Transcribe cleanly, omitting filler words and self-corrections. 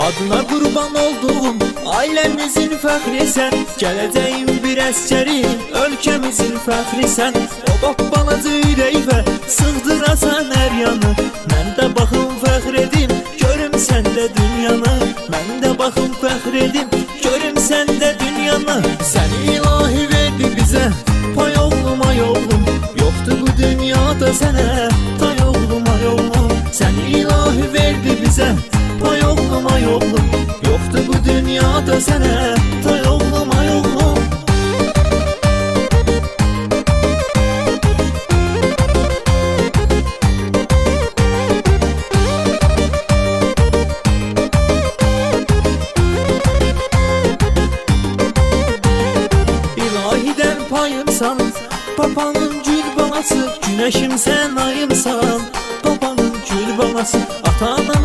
Adına qurban olduğum ailəmizin fəxrisən, gələcəyin bir əsgəri, ölkəmizin fəxrisən. O balaca ürəyivə sığdırasan hər yanı, mən də baxım fəxr edim, görüm səndə dünyanı. Mən də baxım fəxr edim, görüm səndə dünyanı. Səni ilahi verdi bizə, pay oğlum ay oğlum, yoxdur bu dünyada sənə tay oğlum ay oğlum. Səni ilahi verdi bizə, pay oğlum ay oğlum, yoxdur bu dünyada sənə tay oğlum ay oğlum. İlahidən payımsan, papanın gül balası, güneşim sən ayımsan, papanın gül balası. Ata-anamın